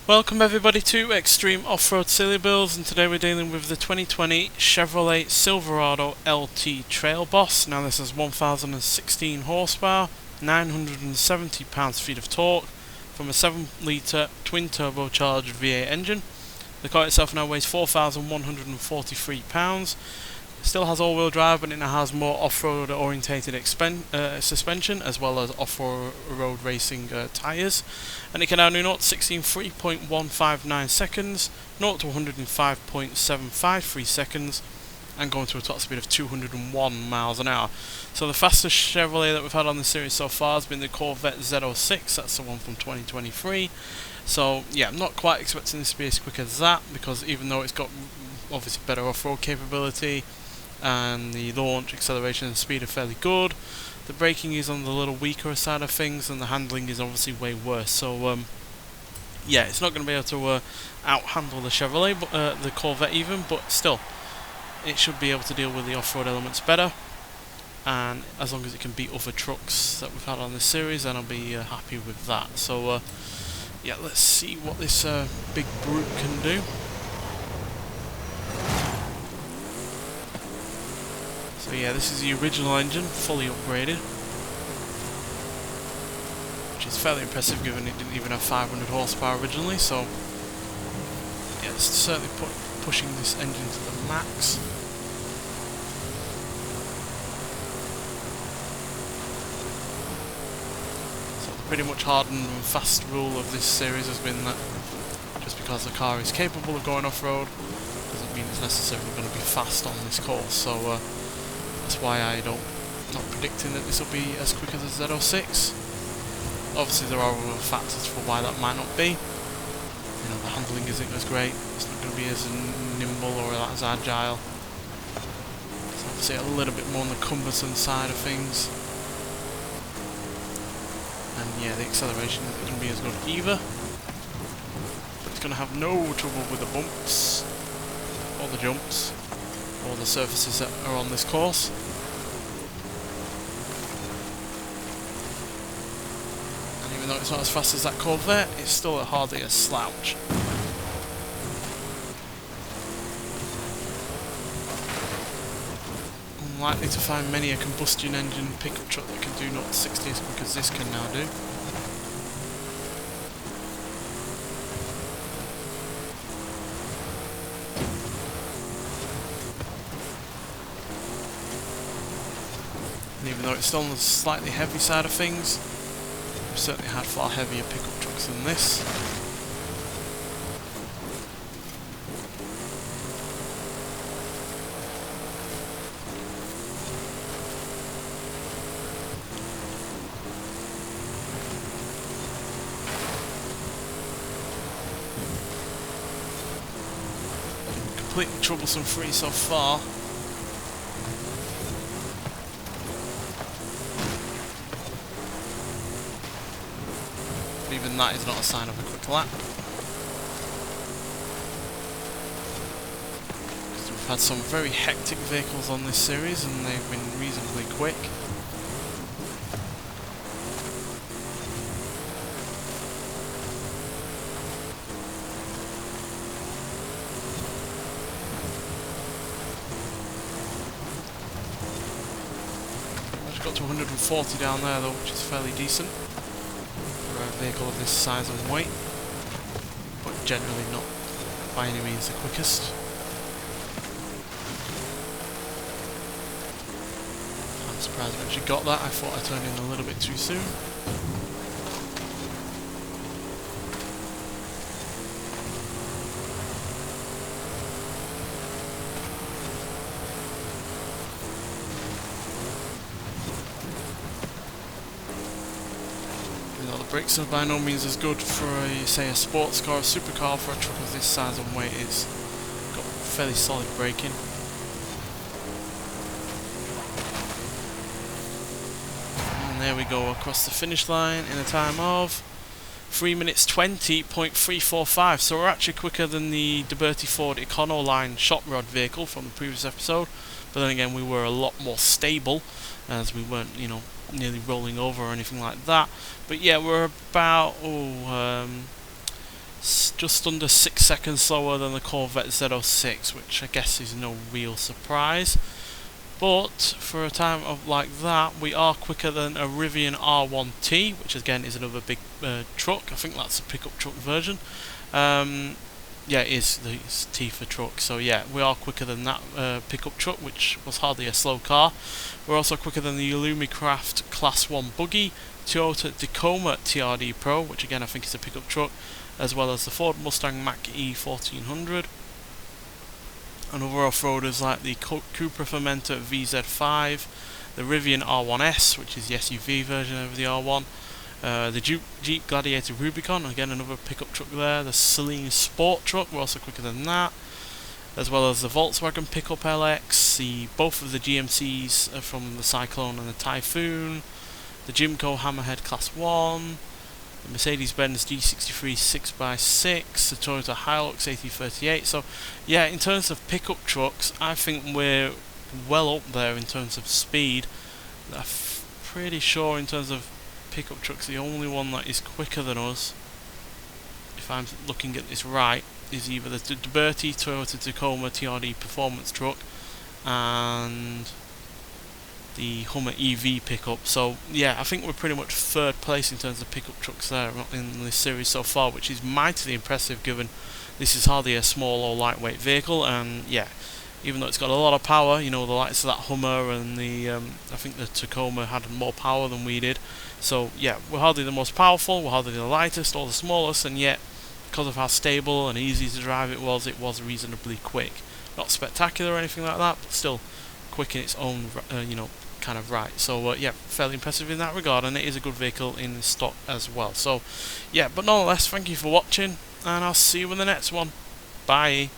Welcome everybody to Extreme Off-Road Silly Builds, and today we're dealing with the 2020 Chevrolet Silverado LT Trail Boss. Now this has 1016 horsepower, 970 pounds-feet of torque from a 7-litre twin-turbocharged V8 engine. The car itself now weighs 4,143 pounds. Still has all-wheel drive, but it now has more off-road orientated suspension as well as off-road racing tyres, and it can now do 0 to 60 in 3.159 seconds, 0 to 100 in 5.753 seconds, and going to a top speed of 201 miles an hour. So the fastest Chevrolet that we've had on the series so far has been the Corvette Z06, that's the one from 2023. So yeah, I'm not quite expecting this to be as quick as that, because even though it's got obviously better off-road capability, and the launch, acceleration and speed are fairly good, the braking is on the little weaker side of things, and the handling is obviously way worse. So yeah, it's not going to be able to out-handle the Chevrolet, but the Corvette even, but still, it should be able to deal with the off-road elements better, and as long as it can beat other trucks that we've had on this series, then I'll be happy with that. So yeah, let's see what this big brute can do. So yeah, this is the original engine, fully upgraded, which is fairly impressive given it didn't even have 500 horsepower originally. So yeah, it's certainly pushing this engine to the max. So the pretty much hardened and fast rule of this series has been that just because the car is capable of going off-road doesn't mean it's necessarily going to be fast on this course. So that's why not predicting that this will be as quick as the Z06. Obviously there are other factors for why that might not be. You know, the handling isn't as great, it's not going to be as nimble or as agile. It's obviously a little bit more on the cumbersome side of things. And yeah, the acceleration isn't going to be as good either. But it's going to have no trouble with the bumps, or the jumps, or the surfaces that are on this course. And even though it's not as fast as that Corvette, it's still hardly a slouch. Unlikely to find many a combustion engine pickup truck that can do 0 to 60 as quick as this can now do. And even though it's still on the slightly heavy side of things, we've certainly had far heavier pickup trucks than this. Completely troublesome free so far. Even that is not a sign of a quick lap. Because we've had some very hectic vehicles on this series and they've been reasonably quick. I've got to 140 down there though, which is fairly decent for a vehicle of this size and weight, but generally not by any means the quickest. I'm surprised I actually got that. I thought I turned in a little bit too soon. Brakes are by no means as good for say a sports car or a supercar. For a truck of this size and weight, it's got fairly solid braking. And there we go, across the finish line in a time of 3 minutes 20.345. So we're actually quicker than the Deberti Ford Econoline shop rod vehicle from the previous episode. But then again, we were a lot more stable, as we weren't, you know, nearly rolling over or anything like that. But yeah, we're about just under 6 seconds slower than the Corvette Z06, which I guess is no real surprise. But for a time of like that, we are quicker than a Rivian R1T, which again is another big truck. I think that's a pickup truck version. Yeah, it is the T for truck. So yeah, we are quicker than that pickup truck, which was hardly a slow car. We're also quicker than the Illumicraft Class 1 buggy, Toyota Tacoma TRD Pro, which again I think is a pickup truck, as well as the Ford Mustang Mach-E 1400. And other off-roaders like the Cupra Fermenta VZ5, the Rivian R1S, which is the SUV version of the R1, the Jeep Gladiator Rubicon, again another pickup truck there, the Celine Sport truck, we're also quicker than that, as well as the Volkswagen Pickup LX, both of the GMCs from the Cyclone and the Typhoon, the Jimco Hammerhead Class 1, the Mercedes-Benz G63 6x6, the Toyota Hilux AT38. So yeah, in terms of pickup trucks, I think we're well up there in terms of speed. I'm pretty sure in terms of pickup trucks, the only one that is quicker than us, if I'm looking at this right, is either the Duberti Toyota Tacoma TRD performance truck and the Hummer EV pickup. So yeah, I think we're pretty much third place in terms of pickup trucks there in this series so far, which is mightily impressive given this is hardly a small or lightweight vehicle. And yeah, even though it's got a lot of power, you know, the likes of that Hummer and the I think the Tacoma had more power than we did. So yeah, we're hardly the most powerful, we're hardly the lightest or the smallest, and yet because of how stable and easy to drive it was reasonably quick. Not spectacular or anything like that, but still quick in its own you know, kind of right. So yeah, fairly impressive in that regard, and it is a good vehicle in stock as well. So yeah, but nonetheless, thank you for watching, and I'll see you in the next one. Bye.